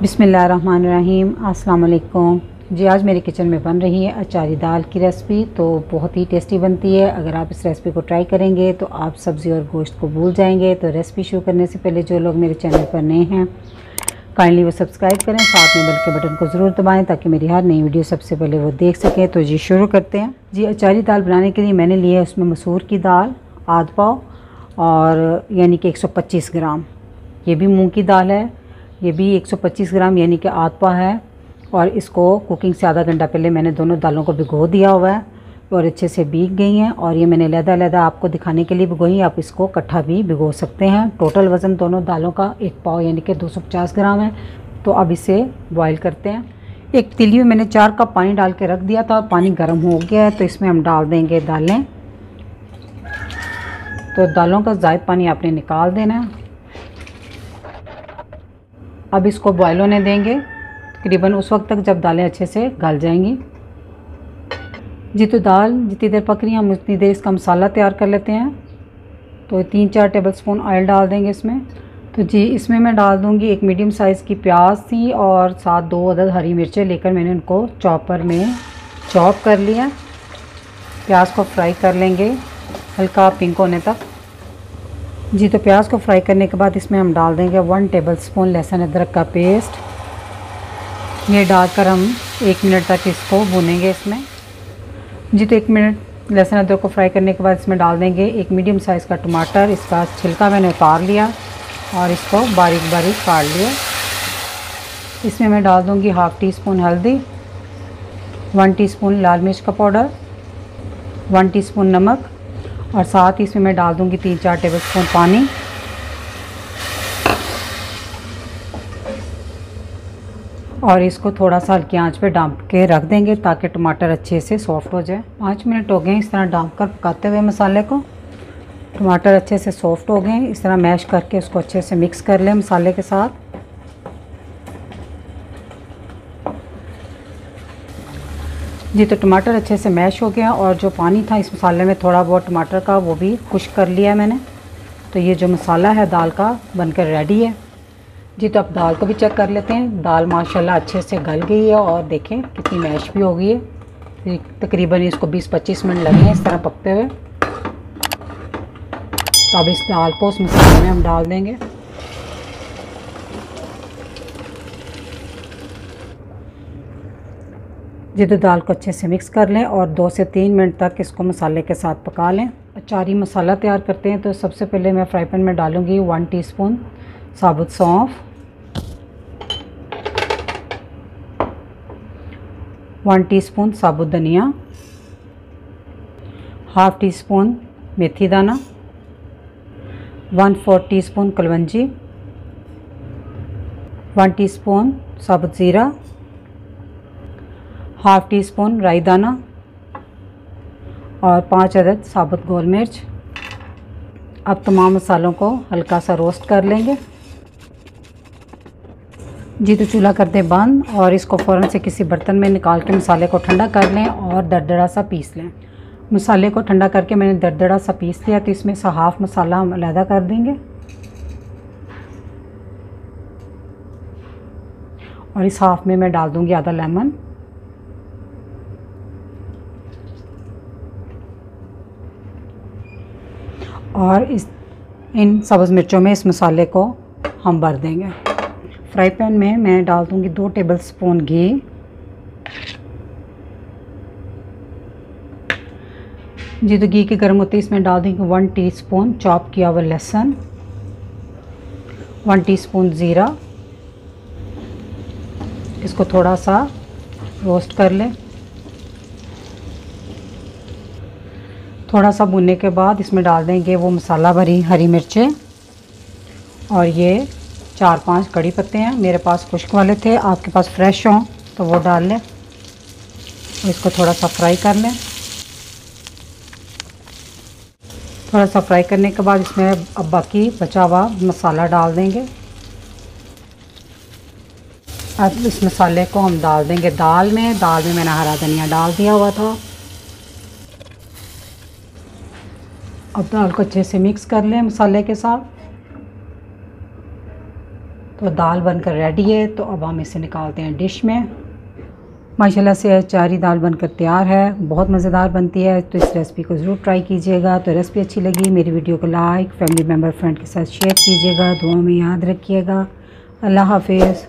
बिस्मिल्लाहिर्रहमानिर्रहीम। अस्सलाम वालेकुम जी। आज मेरे किचन में बन रही है अचारी दाल की रेसिपी। तो बहुत ही टेस्टी बनती है। अगर आप इस रेसिपी को ट्राई करेंगे तो आप सब्ज़ी और गोश्त को भूल जाएंगे। तो रेसिपी शुरू करने से पहले जो लोग मेरे चैनल पर नए हैं काइंडली वो सब्सक्राइब करें, साथ में बेल के बटन को ज़रूर दबाएं ताकि मेरी हर नई वीडियो सबसे पहले वो देख सकें। तो जी शुरू करते हैं। जी अचारी दाल बनाने के लिए मैंने लिए उसमें मसूर की दाल आध पाव और यानी कि 125 ग्राम। ये भी मूंग की दाल है, ये भी 125 ग्राम यानी कि आध पाव है। और इसको कुकिंग से आधा घंटा पहले मैंने दोनों दालों को भिगो दिया हुआ है और अच्छे से भीग गई हैं। और ये मैंने लहदा आपको दिखाने के लिए भिगोई, आप इसको इकट्ठा भी भिगो सकते हैं। टोटल वज़न दोनों दालों का एक पाव यानी कि 250 ग्राम है। तो अब इसे बॉईल करते हैं। एक पतीली में मैंने 4 कप पानी डाल के रख दिया था, पानी गर्म हो गया है। तो इसमें हम डाल देंगे दालें। तो दालों का ज़ायद पानी आपने निकाल देना है। अब इसको बॉयल होने देंगे तकरीबन उस वक्त तक जब दालें अच्छे से गल जाएंगी। जी तो दाल जितनी देर पक रही है हम उतनी देर इसका मसाला तैयार कर लेते हैं। तो 3-4 टेबलस्पून ऑयल डाल देंगे इसमें। तो जी इसमें मैं डाल दूंगी एक मीडियम साइज़ की प्याज थी और साथ 2 अदद हरी मिर्चें लेकर मैंने उनको चॉपर में चॉप कर लिया। प्याज को फ्राई कर लेंगे हल्का पिंक होने तक। जी तो प्याज को फ्राई करने के बाद इसमें हम डाल देंगे 1 टेबलस्पून लहसुन अदरक का पेस्ट। ये डालकर हम 1 मिनट तक इसको भूनेंगे इसमें। जी तो 1 मिनट लहसुन अदरक को फ्राई करने के बाद इसमें डाल देंगे एक मीडियम साइज़ का टमाटर। इसका छिलका मैंने उतार लिया और इसको बारीक बारीक काट लिया। इसमें मैं डाल दूँगी हाफ़ टी स्पून हल्दी, 1 टीस्पून लाल मिर्च का पाउडर, 1 टीस्पून नमक और साथ ही इसमें मैं डाल दूँगी 3-4 टेबलस्पून पानी। और इसको थोड़ा सा हल्की आंच पे डांप के रख देंगे ताकि टमाटर अच्छे से सॉफ़्ट हो जाए। 5 मिनट हो गए इस तरह डांप कर पकाते हुए मसाले को। टमाटर अच्छे से सॉफ़्ट हो गए। इस तरह मैश करके उसको अच्छे से मिक्स कर लें मसाले के साथ। जी तो टमाटर अच्छे से मैश हो गया और जो पानी था इस मसाले में थोड़ा बहुत टमाटर का वो भी खुश्क कर लिया मैंने। तो ये जो मसाला है दाल का बनकर रेडी है। जी तो अब दाल को भी चेक कर लेते हैं। दाल माशाल्लाह अच्छे से गल गई है और देखें कितनी मैश भी हो गई है। तकरीबन इसको 20-25 मिनट लगे हैं इस तरह पकते हुए। तो अब इस दाल को उस मसाले में हम डाल देंगे। जी तो दाल को अच्छे से मिक्स कर लें और 2 से 3 मिनट तक इसको मसाले के साथ पका लें। अचारी मसाला तैयार करते हैं। तो सबसे पहले मैं फ्राई पैन में डालूँगी 1 टीस्पून साबुत सौंफ, 1 टीस्पून साबुत धनिया, हाफ़ टी स्पून मेथी दाना, 1/4 टीस्पून कलवंजी, 1 टीस्पून साबुत ज़ीरा, हाफ़ टी स्पून राई दाना और 5 अदद साबुत गोल मिर्च। अब तमाम मसालों को हल्का सा रोस्ट कर लेंगे। जी तो चूल्हा कर दें बंद और इसको फ़ौरन से किसी बर्तन में निकाल के मसाले को ठंडा कर लें और दरदरा सा पीस लें। मसाले को ठंडा करके मैंने दरदरा सा पीस लिया। तो इसमें से हाफ़ मसाला हम अलहदा कर देंगे और इस हाफ़ में मैं डाल दूंगी आधा लेमन। और इन सब्ज़ मिर्चों में इस मसाले को हम भर देंगे। फ्राई पैन में मैं डाल दूंगी 2 टेबलस्पून घी। जी तो घी के गर्म होते ही इसमें डाल देंगे 1 टीस्पून चॉप किया हुआ लहसुन, 1 टीस्पून ज़ीरा। इसको थोड़ा सा रोस्ट कर लें। थोड़ा सा भुनने के बाद इसमें डाल देंगे वो मसाला भरी हरी मिर्चें और ये 4-5 कड़ी पत्ते हैं। मेरे पास खुश्क वाले थे, आपके पास फ्रेश हों तो वो डाल लें और इसको थोड़ा सा फ्राई कर लें। थोड़ा सा फ्राई करने के बाद इसमें अब बाकी बचा हुआ मसाला डाल देंगे। अब इस मसाले को हम डाल देंगे दाल में। दाल में मैंने हरा धनिया डाल दिया हुआ था। अब दाल को अच्छे से मिक्स कर लें मसाले के साथ। तो दाल बनकर रेडी है। तो अब हम इसे निकालते हैं डिश में। माशाल्लाह से अचारी दाल बनकर तैयार है, बहुत मज़ेदार बनती है। तो इस रेसिपी को ज़रूर ट्राई कीजिएगा। तो रेसिपी अच्छी लगी मेरी वीडियो को लाइक, फैमिली मेम्बर, फ्रेंड के साथ शेयर कीजिएगा। दुआ में याद रखिएगा। अल्लाह हाफिज़।